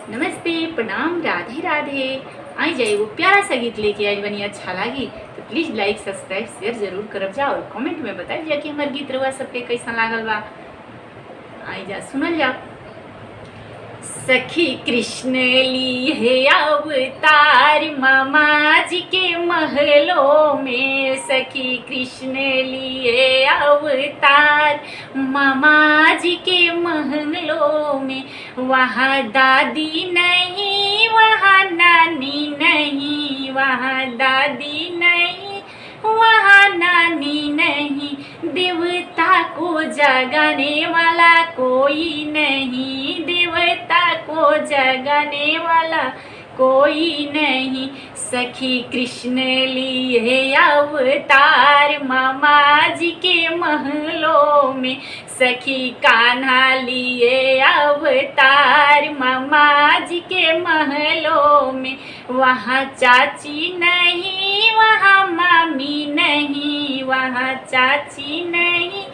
नमस्ते, प्रणाम, राधे राधे। आई जाए वो प्यारा सा गीत लेके आई बनी, अच्छा लगी तो प्लीज़ लाइक सब्सक्राइब शेयर जरूर करब जा और कमेंट में बताइए जा कि हमार गीत रउआ सबके कैसा लागल बा। आई जा सुनल जा। सखी कृष्ण लिए अवतार मामा जी के महलों में, सखी कृष्ण लिए अवतार मामा जी के महलों में। वहाँ दादी नहीं, वहाँ नानी नहीं, वहाँ दादी नहीं, वहाँ नानी नहीं। देवता को जगाने वाला कोई नहीं, देवता को जगाने वाला कोई नहीं। सखी कृष्ण लिए अवतार मामा जी के महलों में, सखी कान्हा लिए अवतार मामा जी के महलों में। वहाँ चाची नहीं, वहाँ मामी नहीं, वहाँ चाची नहीं,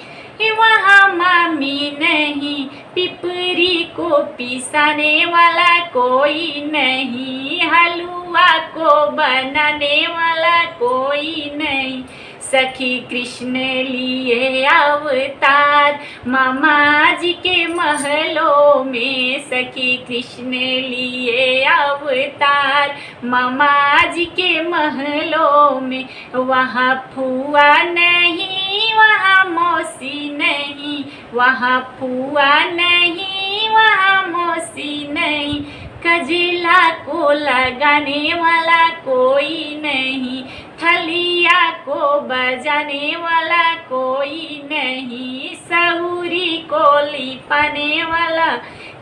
वहाँ मामी नहीं। पिपरी को पिसाने वाला कोई नहीं, हलवा को बनाने वाला कोई नहीं। सखी कृष्ण लिए अवतार मामा जी के महलों में, सखी कृष्ण लिए अवतार मामा जी के महलों में। वहाँ फुआ नहीं, वहाँ मौसी नहीं, वहाँ फुआ नहीं, वहाँ मौसी नहीं। कजला को लगाने वाला कोई नहीं, थलिया को बजाने वाला कोई नहीं, सहुरी को लिपाने वाला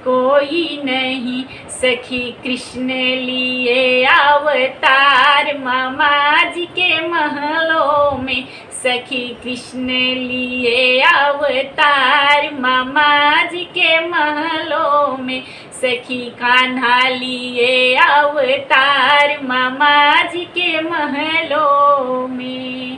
कोई नहीं। सखी कृष्ण लिए अवतार मामा जी के महलों में, सखी कृष्ण लिए अवतार मामा जी के महलों में। सखी कान्हा लिए अवतार मामा जी के महलों में।